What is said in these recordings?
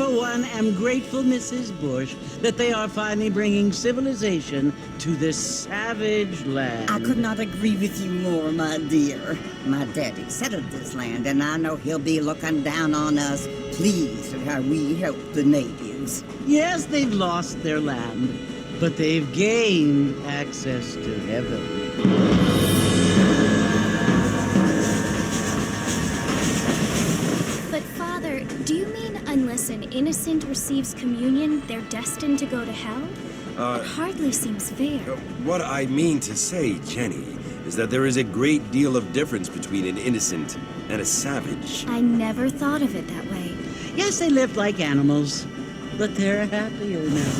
for one, am grateful, Mrs. Bush, that they are finally bringing civilization to this savage land. I could not agree with you more, my dear. My daddy settled this land, and I know he'll be looking down on us, pleased at how we help the natives. Yes, they've lost their land, but they've gained access to heaven. Do you mean unless an innocent receives communion, they're destined to go to hell? It hardly seems fair. What I mean to say, Jenny, is that there is a great deal of difference between an innocent and a savage. I never thought of it that way. Yes, they live like animals, but they're happier now.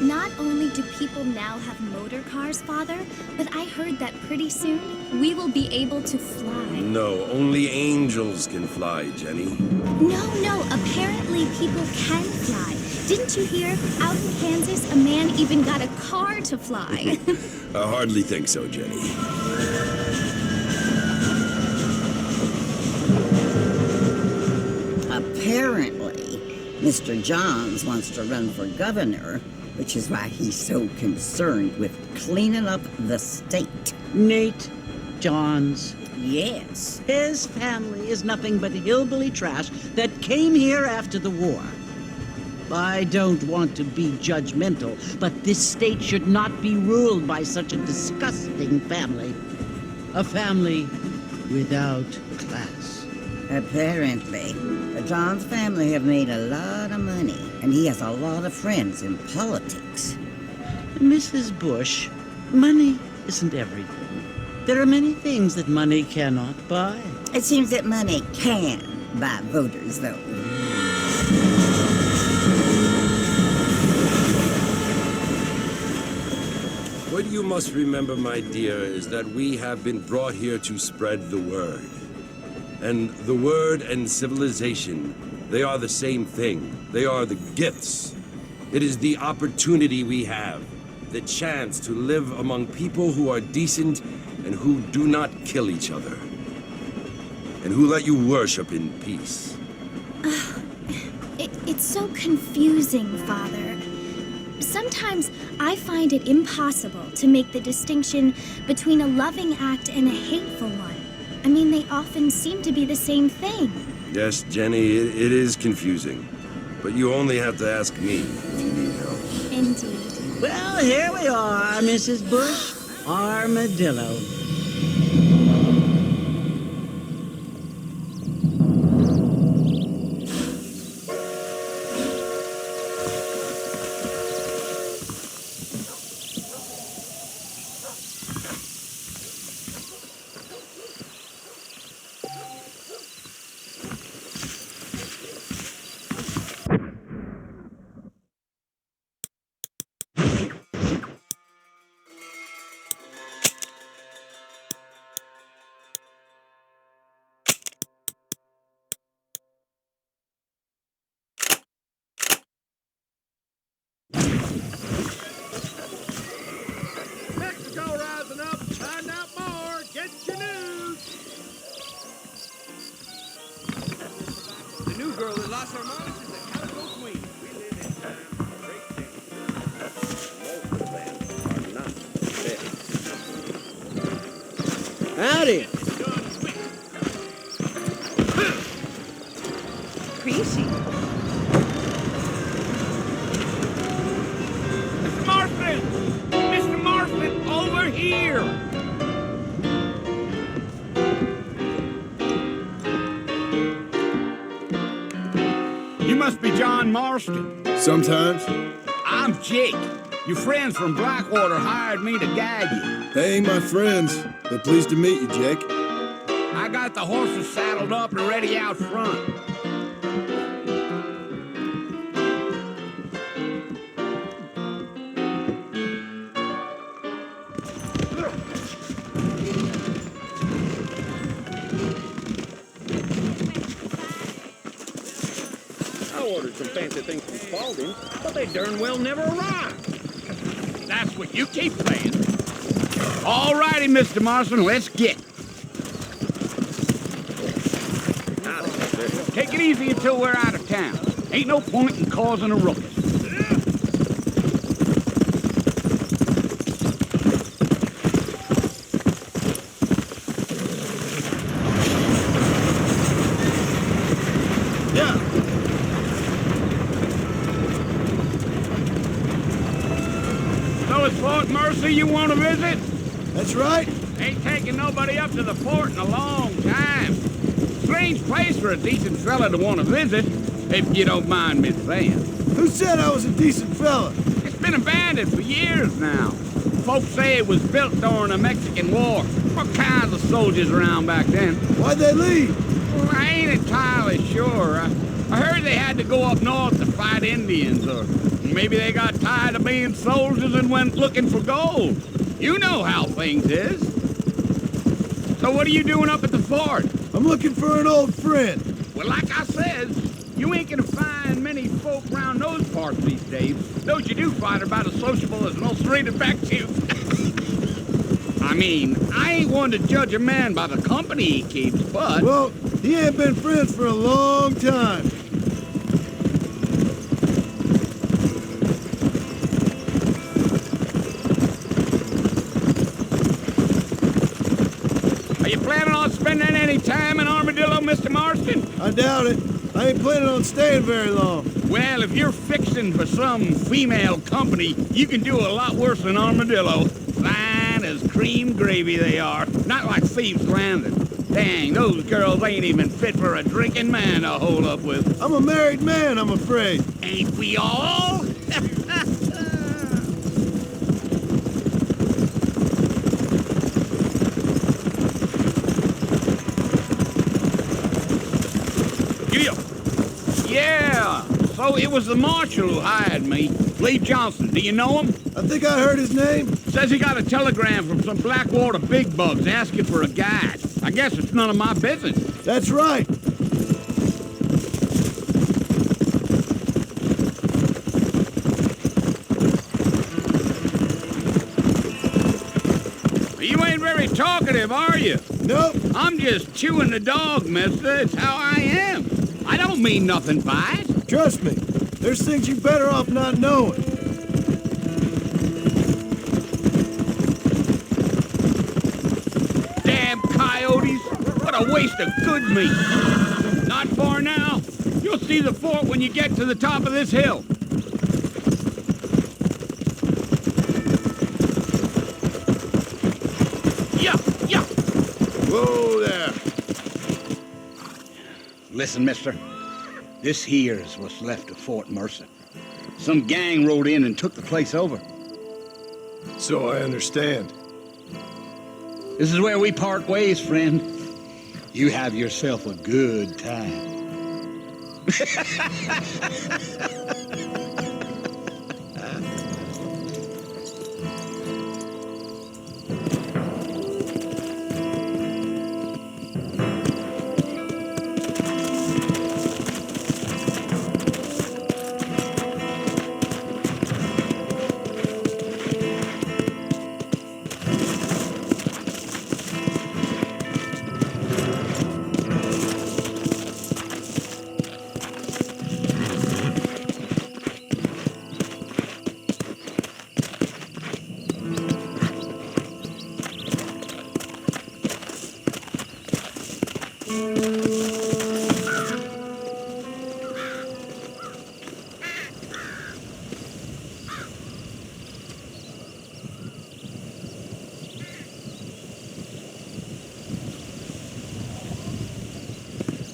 Not only do people now have motor cars, Father, but I heard that pretty soon we will be able to fly. No, only angels can fly, Jenny. No, apparently people can fly. Didn't you hear? Out in Kansas, a man even got a car to fly. I hardly think so, Jenny. Apparently, Mr. Johns wants to run for governor, which is why he's so concerned with cleaning up the state. Nate Johns. Yes. His family is nothing but hillbilly trash that came here after the war. I don't want to be judgmental, but this state should not be ruled by such a disgusting family. A family without class. Apparently, the Johns family have made a lot of money, and he has a lot of friends in politics. Mrs. Bush, money isn't everything. There are many things that money cannot buy. It seems that money can buy voters, though. What you must remember, my dear, is that we have been brought here to spread the word. And the word and civilization, they are the same thing. They are the gifts. It is the opportunity we have, the chance to live among people who are decent and who do not kill each other, and who let you worship in peace. It's so confusing, Father. Sometimes I find it impossible to make the distinction between a loving act and a hateful one. I mean, they often seem to be the same thing. Yes, Jenny, it is confusing. But you only have to ask me if you need help. Indeed. Well, here we are, Mrs. Bush. Armadillo. Mexico rising up, find out more, get your news. The new girl that lost her mind is the Calico Queen. We live in times of great change. Most of them are not dead. Howdy. It's done quick. Creasy. Mr. Marston! Mr. Marston, over here! You must be John Marston. Sometimes. I'm Jake. Your friends from Blackwater hired me to guide you. They ain't my friends, but pleased to meet you, Jake. I got the horses saddled up and ready out front. I ordered some fancy things from Spalding, but they darn well never arrived. That's what you keep saying. All righty, Mr. Marston, let's get. Take it easy until we're out of town. Ain't no point in causing a ruckus. So it's Fort Mercy you want to visit? That's right. Ain't taking nobody up to the fort in a long time. Strange place for a decent fella to want to visit, if you don't mind me saying. Who said I was a decent fella? It's been abandoned for years now. Folks say it was built during the Mexican War. What kinds of soldiers around back then? Why'd they leave? Well, I ain't entirely sure. I heard they had to go up north to fight Indians, or maybe they got tired of being soldiers and went looking for gold. You know how things is. So what are you doing up at the fort? I'm looking for an old friend. Well, like I said, you ain't gonna find many folk around those parts these days. Those you do find are about as sociable as an ulcerated back tooth. I mean, I ain't one to judge a man by the company he keeps, but... Well, he ain't been friends for a long time. Are you planning on spending any time in Armadillo, Mr. Marston? I doubt it. I ain't planning on staying very long. Well, if you're fixing for some female company, you can do a lot worse than Armadillo. Fine as cream gravy they are. Not like Thieves' Landing. Dang, those girls ain't even fit for a drinking man to hold up with. I'm a married man, I'm afraid. Ain't we all? Yeah, so it was the marshal who hired me. Lee Johnson, do you know him? I think I heard his name. Says he got a telegram from some Blackwater big bugs asking for a guide. I guess it's none of my business. That's right. You ain't very talkative, are you? Nope. I'm just chewing the dog, mister. It's how I am. I don't mean nothing by it. Trust me. There's things you better off not knowing. Damn coyotes. What a waste of good meat. Not far now. You'll see the fort when you get to the top of this hill. Yeah. Whoa there. Listen, mister. This here's what's left of Fort Mercer. Some gang rode in and took the place over. So I understand. This is where we part ways, friend. You have yourself a good time.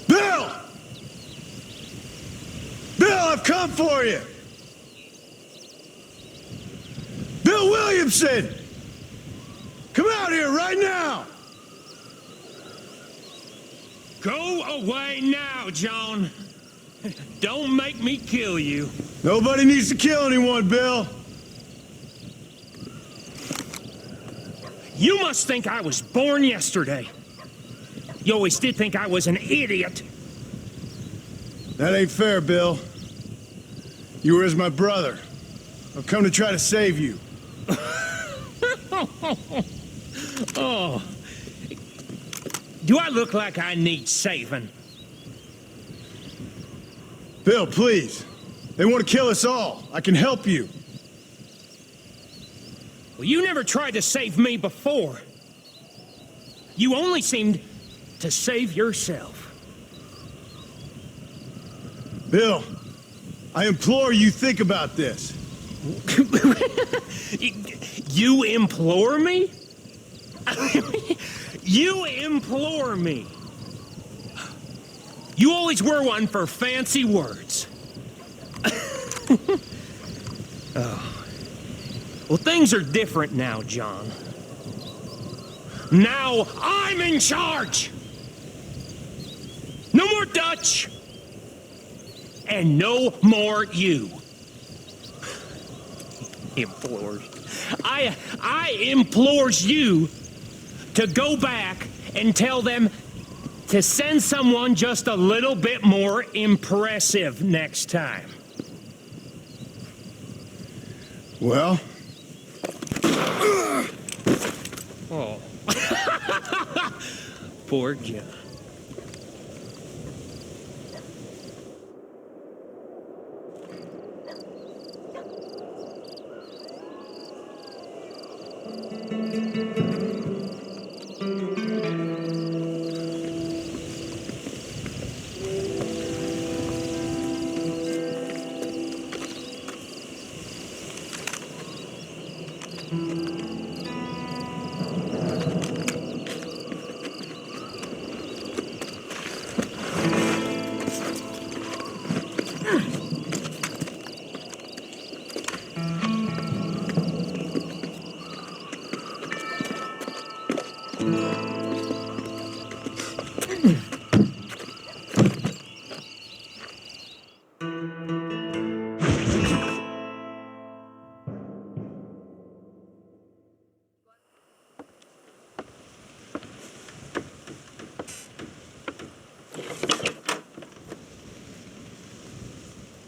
Bill! Bill, I've come for you! Bill Williamson! Come out here right now! Go away now, John. Don't make me kill you. Nobody needs to kill anyone, Bill. You must think I was born yesterday. You always did think I was an idiot. That ain't fair, Bill. You were as my brother. I've come to try to save you. Oh. Do I look like I need saving? Bill, please. They want to kill us all. I can help you. Well, you never tried to save me before. You only seemed to save yourself. Bill, I implore you think about this. You implore me? You implore me. You always were one for fancy words. Oh. Well, things are different now, John. Now I'm in charge! No more Dutch! And no more you. Implores. I implores you to go back and tell them to send someone just a little bit more impressive next time. Well? Oh. Poor John.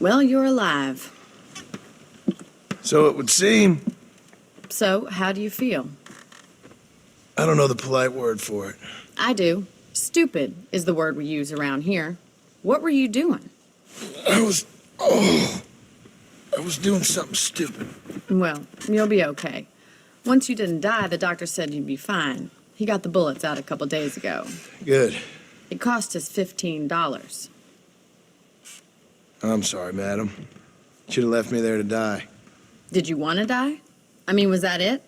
Well, you're alive. So it would seem. So, how do you feel? I don't know the polite word for it. I do. Stupid is the word we use around here. What were you doing? I was doing something stupid. Well, you'll be okay. Once you didn't die, the doctor said you'd be fine. He got the bullets out a couple days ago. Good. It cost us $15. I'm sorry, madam. Should have left me there to die. Did you want to die? I mean, was that it?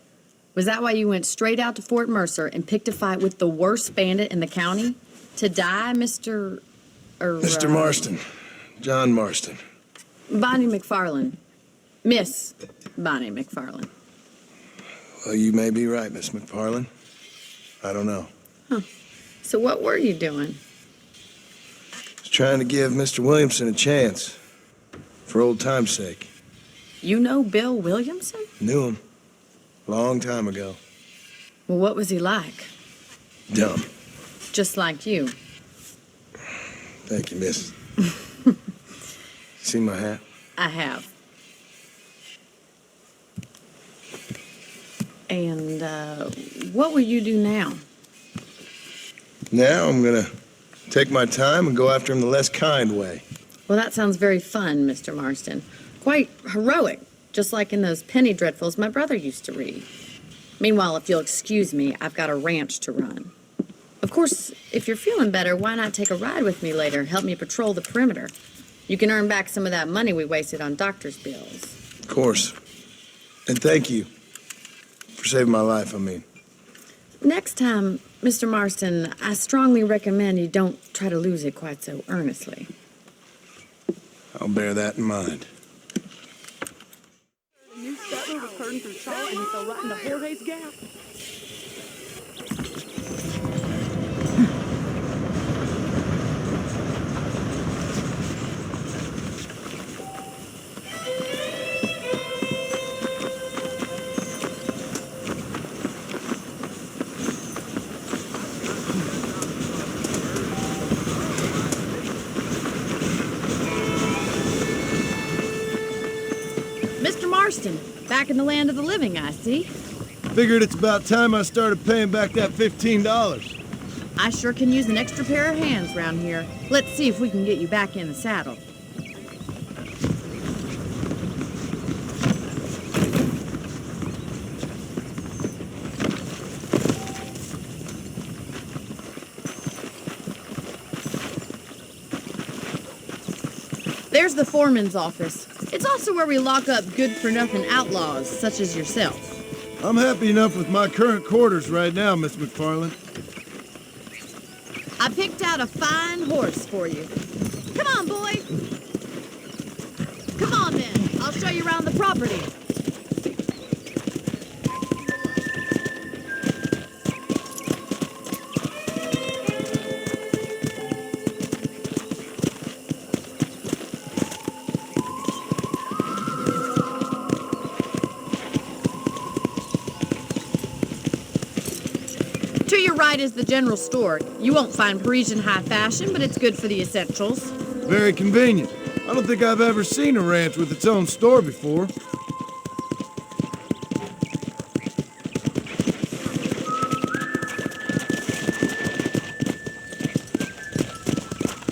Was that why you went straight out to Fort Mercer and picked a fight with the worst bandit in the county? To die, Mr. Mr. Marston. John Marston. Bonnie McFarland. Miss Bonnie McFarland. Well, you may be right, Miss McFarland. I don't know. Huh. So what were you doing? I was trying to give Mr. Williamson a chance. For old time's sake. You know Bill Williamson? Knew him. Long time ago. Well, what was he like? Dumb. Just like you. Thank you, miss. See my hat? I have. And, what will you do now? Now I'm gonna take my time and go after him the less kind way. Well, that sounds very fun, Mr. Marston. Quite heroic, just like in those penny dreadfuls my brother used to read. Meanwhile, if you'll excuse me, I've got a ranch to run. Of course, if you're feeling better, why not take a ride with me later? Help me patrol the perimeter. You can earn back some of that money we wasted on doctor's bills. Of course. And thank you for saving my life, I mean. Next time, Mr. Marston, I strongly recommend you don't try to lose it quite so earnestly. I'll bear that in mind. The new settler was herding through Charlotte and he fell right into Jorge's Gap. Mr. Marston, back in the land of the living, I see. Figured it's about time I started paying back that $15. I sure can use an extra pair of hands round here. Let's see if we can get you back in the saddle. There's the foreman's office. It's also where we lock up good-for-nothing outlaws, such as yourself. I'm happy enough with my current quarters right now, Miss McFarland. I picked out a fine horse for you. Come on, boy. Come on, then. I'll show you around the property. To your right is the general store. You won't find Parisian high fashion, but it's good for the essentials. Very convenient. I don't think I've ever seen a ranch with its own store before.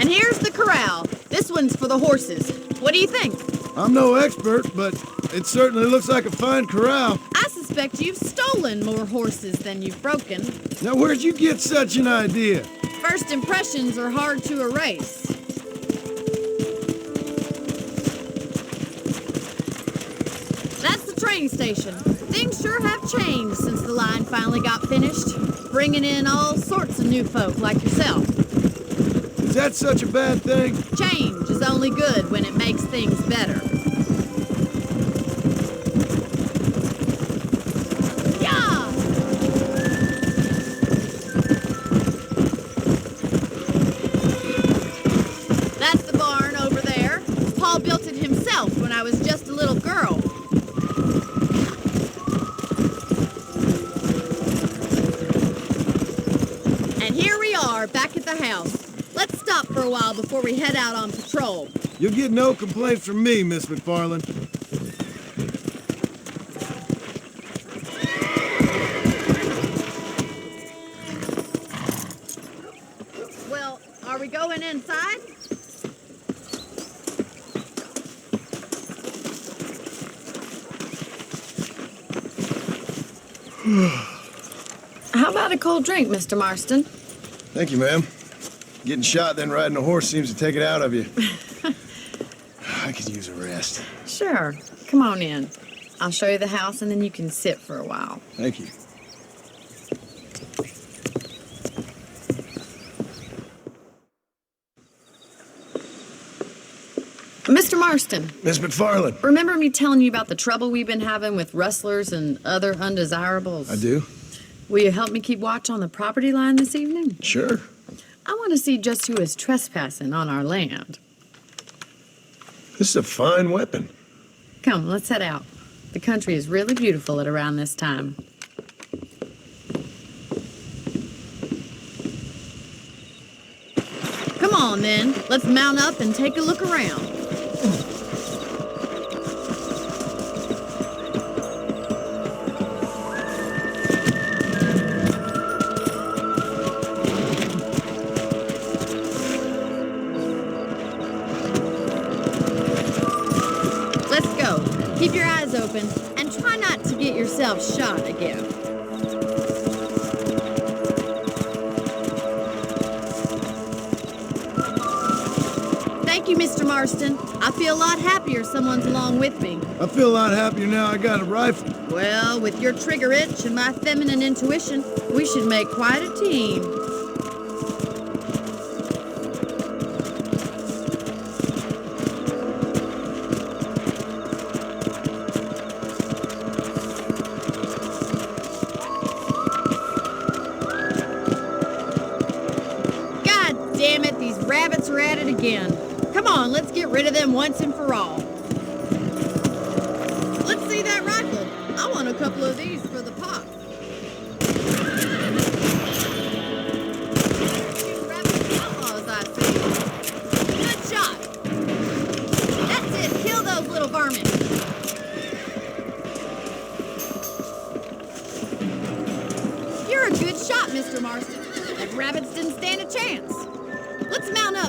And here's the corral. This one's for the horses. What do you think? I'm no expert, but it certainly looks like a fine corral. I suspect you've stolen more horses than you've broken. Now, where'd you get such an idea? First impressions are hard to erase. That's the train station. Things sure have changed since the line finally got finished, bringing in all sorts of new folk like yourself. Is that such a bad thing? Change is only good when it makes things better. Yeah! That's the barn over there. Paul built it himself when I was just a little girl. And here we are, back at the house. Let's stop for a while before we head out on patrol. You'll get no complaints from me, Miss McFarland. Well, are we going inside? How about a cold drink, Mr. Marston? Thank you, ma'am. Getting shot, then riding a horse seems to take it out of you. I could use a rest. Sure. Come on in. I'll show you the house, and then you can sit for a while. Thank you. Mr. Marston, Miss McFarland. remember me telling you about the trouble we've been having with rustlers and other undesirables? I do? Will you help me keep watch on the property line this evening? Sure. I want to see just who is trespassing on our land. This is a fine weapon. Come, let's head out. The country is really beautiful at around this time. Come on, then. Let's mount up and take a look around. Let's go. Keep your eyes open and try not to get yourself shot again. Thank you, Mr. Marston. I feel a lot happier someone's along with me. I feel a lot happier now I got a rifle. Well, with your trigger itch and my feminine intuition, we should make quite a team. God damn it, these rabbits are at it again. Come on, let's get rid of them once and for all. Let's see that rifle. I want a couple of these for the pop. Rabbit outlaws, I see. Good shot. That's it. Kill those little varmints.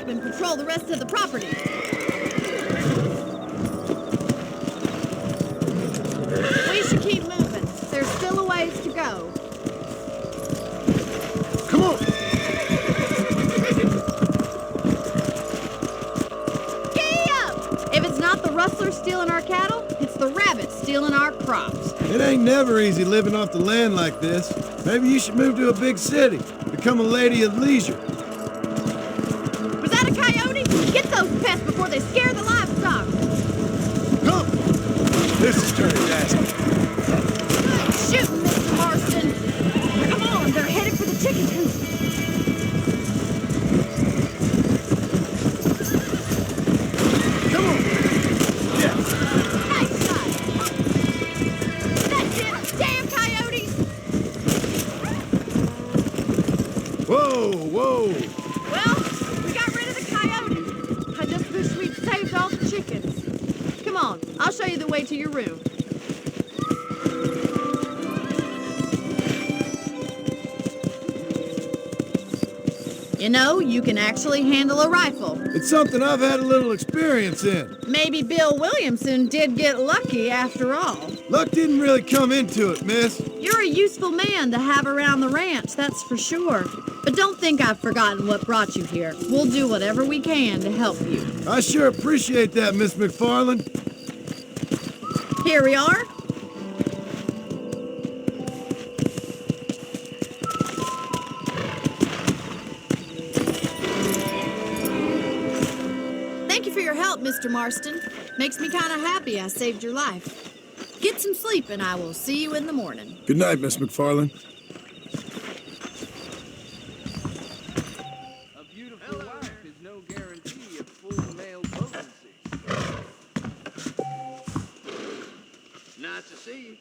and patrol the rest of the property. We should keep moving. There's still a ways to go. Come on! Giddy up! If it's not the rustlers stealing our cattle, it's the rabbits stealing our crops. It ain't never easy living off the land like this. Maybe you should move to a big city. Become a lady of leisure. Was that a coyote? Get those pests before they scare the livestock. Come! This is turning nasty. Good shooting, Mr. Marston. Come on, they're headed for the chicken coop. Come on! Yeah! Nice shot. That's it, damn coyotes. Whoa, whoa! Well, we got rid of the coyotes. I just wish we'd saved all the chickens. Come on, I'll show you the way to your room. You know, you can actually handle a rifle. It's something I've had a little experience in. Maybe Bill Williamson did get lucky after all. Luck didn't really come into it, miss. You're a useful man to have around the ranch, that's for sure. But don't think I've forgotten what brought you here. We'll do whatever we can to help you. I sure appreciate that, Miss McFarland. Here we are. Thank you for your help, Mr. Marston. Makes me kind of happy I saved your life. Get some sleep and I will see you in the morning. Good night, Miss McFarland. A beautiful wife is no guarantee of full male potency. Nice to see you.